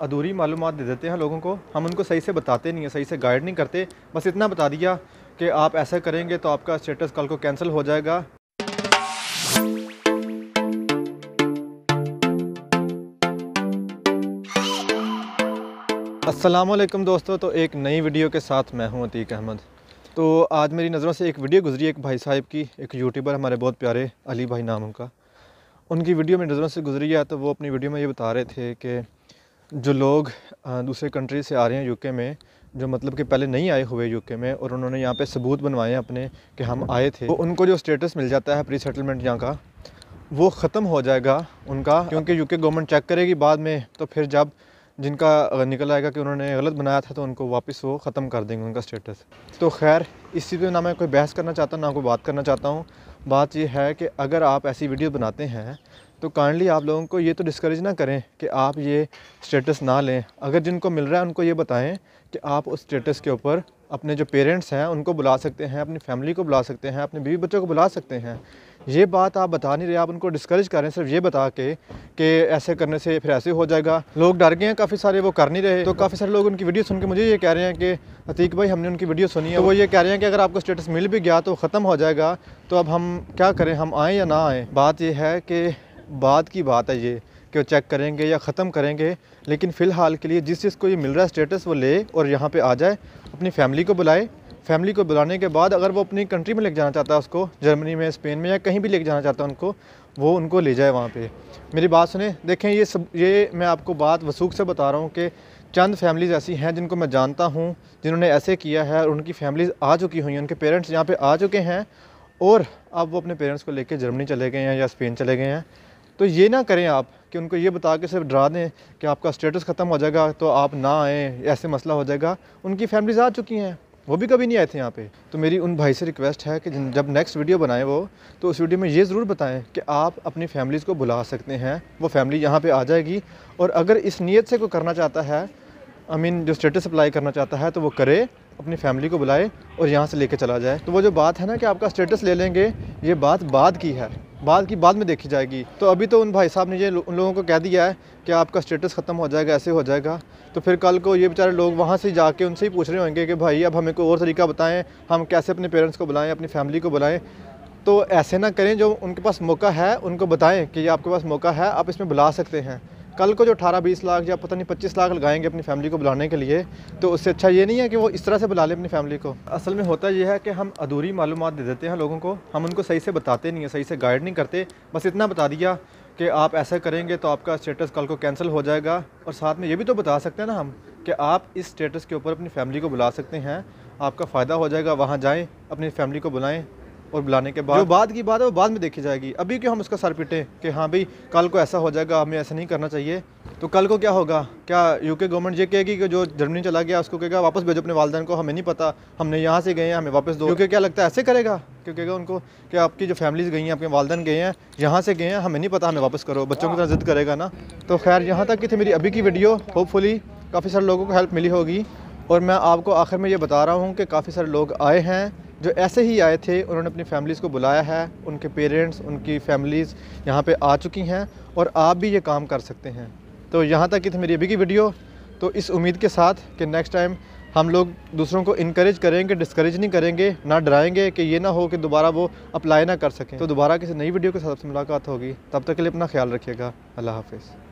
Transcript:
अधूरी मालूमात दे देते हैं लोगों को, हम उनको सही से बताते नहीं हैं, सही से गाइड नहीं करते। बस इतना बता दिया कि आप ऐसा करेंगे तो आपका स्टेटस कल को कैंसिल हो जाएगा। अस्सलामुअलैकुम दोस्तों, तो एक नई वीडियो के साथ मैं हूं अतीक अहमद। तो आज मेरी नज़रों से एक वीडियो गुजरी एक भाई साहब की, एक यूट्यूबर हमारे बहुत प्यारे, अली भाई नाम उनका। उनकी वीडियो मेरी नज़रों से गुजरी है। तो वो अपनी वीडियो में ये बता रहे थे कि जो लोग दूसरे कंट्री से आ रहे हैं यूके में, जो मतलब कि पहले नहीं आए हुए यूके में और उन्होंने यहाँ पे सबूत बनवाए हैं अपने कि हम आए थे, तो उनको जो स्टेटस मिल जाता है प्री सेटलमेंट यहाँ का, वो ख़त्म हो जाएगा उनका, क्योंकि यूके गवर्नमेंट चेक करेगी बाद में। तो फिर जब जिनका निकल आएगा कि उन्होंने गलत बनाया था, तो उनको वापस वो ख़त्म कर देंगे उनका स्टेटस। तो खैर, इस चीज़ पे ना मैं कोई बहस करना चाहता ना कोई बात करना चाहता हूँ। बात ये है कि अगर आप ऐसी वीडियो बनाते हैं तो काइंडली आप लोगों को ये तो डिस्करेज ना करें कि आप ये स्टेटस ना लें। अगर जिनको मिल रहा है उनको ये बताएं कि आप उस स्टेटस के ऊपर अपने जो पेरेंट्स हैं उनको बुला सकते हैं, अपनी फैमिली को बुला सकते हैं, अपने बीवी बच्चों को बुला सकते हैं। ये बात आप बता नहीं रहे, आप उनको डिस्करेज करें सिर्फ ये बता के कि ऐसे करने से फिर ऐसे हो जाएगा। लोग डर गए हैं काफ़ी सारे, वो कर नहीं रहे। तो काफ़ी सारे लोग उनकी वीडियो सुन के मुझे ये कह रहे हैं कि अतीक भाई हमने उनकी वीडियो सुनी है, तो वो ये कह रहे हैं कि अगर आपको स्टेटस मिल भी गया तो ख़त्म हो जाएगा, तो अब हम क्या करें, हम आएँ या ना आएँ। बात ये है कि बात की बात है ये कि वो चेक करेंगे या ख़त्म करेंगे, लेकिन फ़िलहाल के लिए जिस चीज़ को ये मिल रहा है स्टेटस, वो ले और यहाँ पे आ जाए, अपनी फैमिली को बुलाए। फैमिली को बुलाने के बाद अगर वो अपनी कंट्री में लेके जाना चाहता है उसको, जर्मनी में, स्पेन में या कहीं भी लेके जाना चाहता है उनको, वो उनको ले जाए वहाँ पे। मेरी बात सुने, देखें ये मैं आपको बात वसूख से बता रहा हूँ कि चंद फैमिलीज़ ऐसी हैं जिनको मैं जानता हूँ जिन्होंने ऐसे किया है और उनकी फैमिलीज़ आ चुकी हुई हैं, उनके पेरेंट्स यहाँ पर आ चुके हैं और अब वो अपने पेरेंट्स को लेकर जर्मनी चले गए हैं या स्पेन चले गए हैं। तो ये ना करें आप कि उनको ये बता के सिर्फ डरा दें कि आपका स्टेटस ख़त्म हो जाएगा तो आप ना आएँ, ऐसे मसला हो जाएगा। उनकी फैमिलीज़ आ चुकी हैं, वो भी कभी नहीं आए थे यहाँ पे। तो मेरी उन भाई से रिक्वेस्ट है कि जब नेक्स्ट वीडियो बनाएं वो, तो उस वीडियो में ये ज़रूर बताएं कि आप अपनी फैमिलीज़ को बुला सकते हैं, वो फैमिली यहाँ पे आ जाएगी। और अगर इस नीयत से कोई करना चाहता है, जो स्टेटस अप्लाई करना चाहता है, तो वो करे, अपनी फैमिली को बुलाए और यहाँ से लेके चला जाए। तो वो जो बात है ना कि आपका स्टेटस ले लेंगे, ये बात बाद की है, बाद में देखी जाएगी। तो अभी तो उन भाई साहब ने ये उन लोगों को कह दिया है कि आपका स्टेटस ख़त्म हो जाएगा, ऐसे हो जाएगा। तो फिर कल को ये बेचारे लोग वहाँ से जाके उनसे ही पूछ रहे होंगे कि भाई अब हमें कोई और तरीका बताएं, हम कैसे अपने पेरेंट्स को बुलाएं, अपनी फैमिली को बुलाएं। तो ऐसे ना करें, जो उनके पास मौका है उनको बताएं कि ये आपके पास मौका है, आप इसमें बुला सकते हैं। कल को जो 18-20 लाख या पता नहीं 25 लाख लगाएंगे अपनी फैमिली को बुलाने के लिए, तो उससे अच्छा ये नहीं है कि वो इस तरह से बुला ले अपनी फैमिली को। असल में होता ये है कि हम अधूरी मालूमात दे देते हैं लोगों को, हम उनको सही से बताते नहीं हैं, सही से गाइड नहीं करते। बस इतना बता दिया कि आप ऐसा करेंगे तो आपका स्टेटस कल को कैंसिल हो जाएगा। और साथ में ये भी तो बता सकते हैं ना हम कि आप इस स्टेटस के ऊपर अपनी फैमिली को बुला सकते हैं, आपका फ़ायदा हो जाएगा। वहाँ जाएँ, अपनी फैमिली को बुलाएँ और बुलाने के बाद जो बाद की बात है वो बाद में देखी जाएगी। अभी क्यों हम उसका सर पीटें कि हाँ भाई कल को ऐसा हो जाएगा, हमें ऐसा नहीं करना चाहिए। तो कल को क्या होगा, क्या यूके गवर्नमेंट ये कहेगी कि जो जर्मनी चला गया उसको कहेगा वापस भेजो अपने वालिदैन को, हमें नहीं पता, हमने यहाँ से गए हैं, हमें वापस दो। यूके क्या लगता है ऐसे करेगा, क्यों कहेगा उनको कि आपकी जो फैमिलीज़ गई हैं, आपके वालिदैन गए हैं, यहाँ से गए हैं, हमें नहीं पता, हमें वापस करो। बच्चों की तरह ज़िद करेगा ना। तो खैर, यहाँ तक की थी मेरी अभी की वीडियो। होपफुली काफ़ी सारे लोगों को हेल्प मिली होगी। और मैं आपको आखिर में ये बता रहा हूँ कि काफ़ी सारे लोग आए हैं जो ऐसे ही आए थे, उन्होंने अपनी फैमिलीज़ को बुलाया है, उनके पेरेंट्स, उनकी फैमिलीज़ यहाँ पे आ चुकी हैं और आप भी ये काम कर सकते हैं। तो यहाँ तक की थी मेरी अभी की वीडियो। तो इस उम्मीद के साथ कि नेक्स्ट टाइम हम लोग दूसरों को इनकरेज करेंगे, डिस्करेज नहीं करेंगे, ना डराएंगे कि ये ना हो कि दोबारा वो अप्लाई ना कर सकें। तो दोबारा किसी नई वीडियो के साथ आपसे मुलाकात होगी। तब तक के लिए अपना ख्याल रखिएगा। अल्लाह हाफ़िज़।